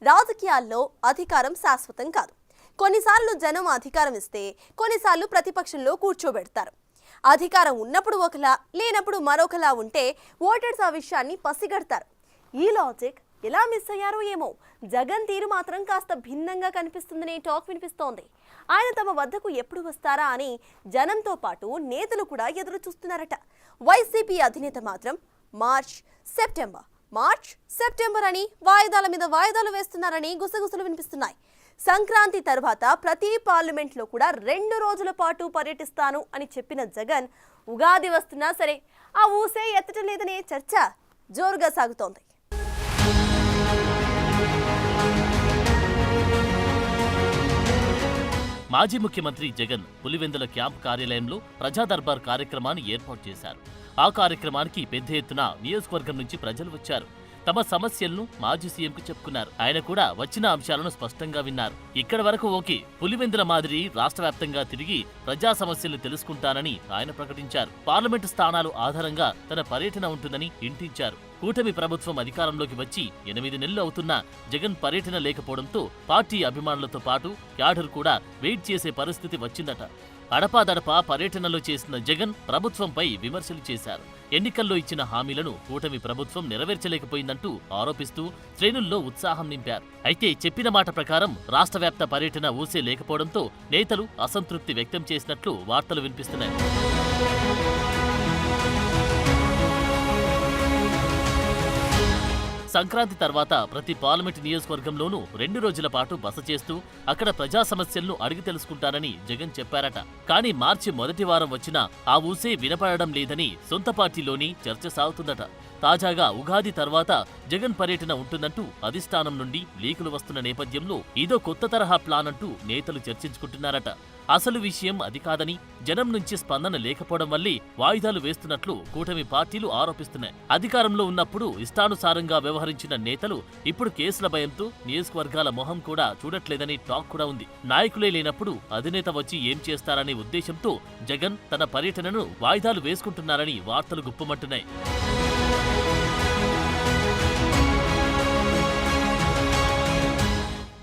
రాజకీయాల్లో అధికారం శాశ్వతం కాదు. కొన్నిసార్లు జనం అధికారం ఇస్తే కొన్నిసార్లు ప్రతిపక్షంలో కూర్చోబెడతారు. అధికారం ఉన్నప్పుడు ఒకలా లేనప్పుడు మరొకలా ఉంటే ఓటర్స్ ఆ విషయాన్ని పసిగడతారు. ఈ లాజిక్ ఎలా మిస్ అయ్యారో ఏమో జగన్ తీరు మాత్రం కాస్త భిన్నంగా కనిపిస్తుందనే టాక్ వినిపిస్తోంది. ఆయన తమ వద్దకు ఎప్పుడు వస్తారా అని జనంతో పాటు నేతలు కూడా ఎదురు చూస్తున్నారట. వైసీపీ అధినేత మాత్రం మార్చ్ సెప్టెంబర్ అని వాయిదాల మీద వాయిదాలు వేస్తున్నారని గుసగుసలు వినిపిస్తున్నాయి. సంక్రాంతి తర్వాత ప్రతి పార్లమెంట్లో కూడా 2 రోజుల పాటు పర్యటిస్తాను అని చెప్పిన జగన్ ఉగాది వస్తున్నా సరే ఆ ఊసే ఎత్తటం లేదనే చర్చ జోరుగా సాగుతోంది. మాజీ ముఖ్యమంత్రి జగన్ పులివెందుల క్యాంప్ కార్యాలయంలో ప్రజా దర్బార్ కార్యక్రమాన్ని ఏర్పాటు చేశారు. ఆ కార్యక్రమానికి పెద్ద ఎత్తున నియోజకవర్గం నుంచి ప్రజలు వచ్చారు. తమ సమస్యలను మాజీ సీఎంకు చెప్పుకున్నారు. ఆయన కూడా వచ్చిన అంశాలను స్పష్టంగా విన్నారు. ఇక్కడి వరకు ఓకే, పులివెందుల మాదిరి రాష్ట్ర వ్యాప్తంగా తిరిగి ప్రజా సమస్యలు తెలుసుకుంటానని ఆయన ప్రకటించారు. పార్లమెంటు స్థానాలు ఆధారంగా తన పర్యటన ఉంటుందని ఇంటించారు. కూటమి ప్రభుత్వం అధికారంలోకి వచ్చి 8 నెలలు అవుతున్నా జగన్ పర్యటన లేకపోవడంతో పార్టీ అభిమానులతో పాటు క్యాడర్ కూడా వెయిట్ చేసే పరిస్థితి వచ్చిందట. అడపాదడపా పర్యటనలో చేసిన జగన్ ప్రభుత్వంపై విమర్శలు చేశారు. ఎన్నికల్లో ఇచ్చిన హామీలను కూటమి ప్రభుత్వం నెరవేర్చలేకపోయిందంటూ ఆరోపిస్తూ శ్రేణుల్లో ఉత్సాహం నింపారు. అయితే చెప్పిన మాట ప్రకారం రాష్ట్ర వ్యాప్త పర్యటన ఊసే లేకపోవడంతో నేతలు అసంతృప్తి వ్యక్తం చేసినట్లు వార్తలు వినిపిస్తున్నాయి. సంక్రాంతి తర్వాత ప్రతి పార్లమెంటు నియోజకవర్గంలోనూ 2 రోజుల పాటు బస చేస్తూ అక్కడ ప్రజా సమస్యలను అడిగి తెలుసుకుంటారని జగన్ చెప్పారట. కానీ మార్చి మొదటి వారం వచ్చినా ఆ ఊసే వినపడడం లేదని సొంత పార్టీలోని చర్చ సాగుతుందట. తాజాగా ఉగాది తర్వాత జగన్ పర్యటన ఉంటుందంటూ అధిష్టానం నుండి లీకులు వస్తున్న నేపథ్యంలో ఇదో కొత్త తరహా ప్లాన్ అంటూ నేతలు చర్చించుకుంటున్నారట. అసలు విషయం అది కాదని, జనం నుంచి స్పందన లేకపోవడం వల్లే వాయిదాలు వేస్తున్నట్లు కూటమి పార్టీలు ఆరోపిస్తున్నాయి. అధికారంలో ఉన్నప్పుడు ఇష్టానుసారంగా వ్యవహరించిన నేతలు ఇప్పుడు కేసుల భయంతో నియోజకవర్గాల మొహం కూడా చూడట్లేదని టాక్ కూడా ఉంది. నాయకులే లేనప్పుడు అధినేత వచ్చి ఏం చేస్తారనే ఉద్దేశంతో జగన్ తన పర్యటనను వాయిదాలు వేసుకుంటున్నారని వార్తలు గుప్పమంటున్నాయి.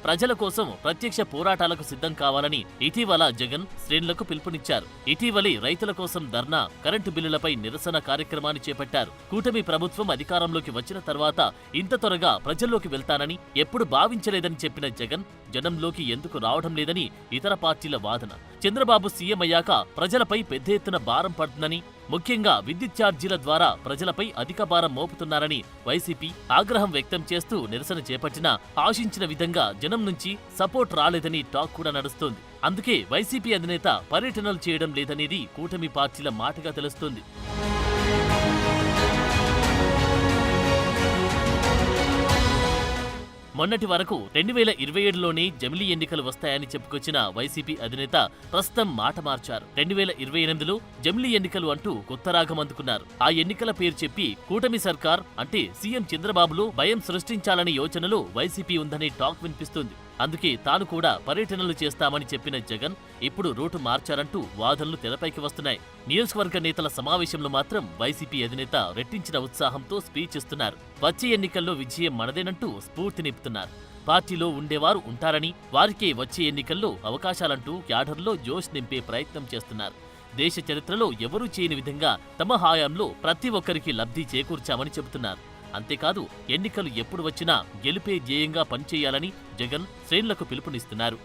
ప్రజల కోసం ప్రత్యక్ష పోరాటాలకు సిద్ధం కావాలని ఇటీవల జగన్ శ్రేణులకు పిలుపునిచ్చారు. ఇటీవలే రైతుల కోసం ధర్నా, కరెంటు బిల్లులపై నిరసన కార్యక్రమాన్ని చేపట్టారు. కూటమి ప్రభుత్వం అధికారంలోకి వచ్చిన తర్వాత ఇంత త్వరగా ప్రజల్లోకి వెళ్తానని ఎప్పుడు భావించలేదని చెప్పిన జగన్ జనంలోకి ఎందుకు రావడం లేదని ఇతర పార్టీల వాదన. చంద్రబాబు సీఎం అయ్యాక ప్రజలపై పెద్ద ఎత్తున భారం పడుతుందని, ముఖ్యంగా విద్యుత్ ఛార్జీల ద్వారా ప్రజలపై అధిక భారం మోపుతున్నారని వైసీపీ ఆగ్రహం వ్యక్తం చేస్తూ నిరసన చేపట్టినా ఆశించిన విధంగా జనం నుంచి సపోర్ట్ రాలేదని టాక్ కూడా నడుస్తోంది. అందుకే వైసీపీ అధినేత పర్యటనలు చేయడం లేదనేది కూటమి పార్టీల మాటగా తెలుస్తోంది. మొన్నటి వరకు 2027లోనే జమిలీ ఎన్నికలు వస్తాయని చెప్పుకొచ్చిన వైసీపీ అధినేత ప్రస్తుతం మాట మార్చారు. 2028లో జమిలీ ఎన్నికలు అంటూ కొత్త రాగం అందుకున్నారు. ఆ ఎన్నికల పేరు చెప్పి కూటమి సర్కార్ అంటే సీఎం చంద్రబాబులో భయం సృష్టించాలనే యోచనలో వైసీపీ ఉందనే టాక్ వినిపిస్తుంది. అందుకే తాను కూడా పర్యటనలు చేస్తామని చెప్పిన జగన్ ఇప్పుడు రూటు మార్చారంటూ వాదనలు తెరపైకి వస్తున్నాయి. నియోజకవర్గ నేతల సమావేశంలో మాత్రం వైసీపీ అధినేత రెట్టించిన ఉత్సాహంతో స్పీచ్ ఇస్తున్నారు. వచ్చే ఎన్నికల్లో విజయం మనదేనంటూ స్ఫూర్తి నింపుతున్నారు. పార్టీలో ఉండేవారు ఉంటారని, వారికే వచ్చే ఎన్నికల్లో అవకాశాలంటూ క్యాడర్లో జోష్ నింపే ప్రయత్నం చేస్తున్నారు. దేశ చరిత్రలో ఎవరూ చేయని విధంగా తమ హయాంలో ప్రతి ఒక్కరికి లబ్ధి చేకూర్చామని చెబుతున్నారు. అంతేకాదు ఎన్నికలు ఎప్పుడు వచ్చినా గెలుపే ధ్యేయంగా పనిచేయాలని జగన్ శ్రేణులకు పిలుపునిస్తున్నారు.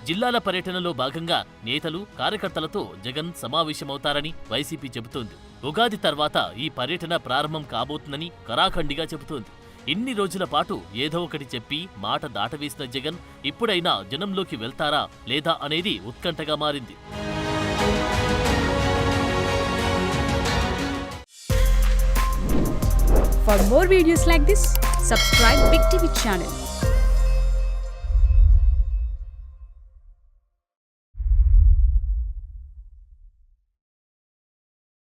జిల్లాల పర్యటనలో భాగంగా నేతలు, కార్యకర్తలతో జగన్ సమావేశమవుతారని వైసీపీ చెబుతోంది. ఉగాది తర్వాత ఈ పర్యటన ప్రారంభం కాబోతుందని కరాఖండిగా చెబుతోంది. ఇన్ని రోజుల పాటు ఏదో ఒకటి చెప్పి మాట దాటవేసిన జగన్ ఇప్పుడైనా జనంలోకి వెళ్తారా లేదా అనేది ఉత్కంఠగా మారింది. For more videos like this, subscribe Big TV channel.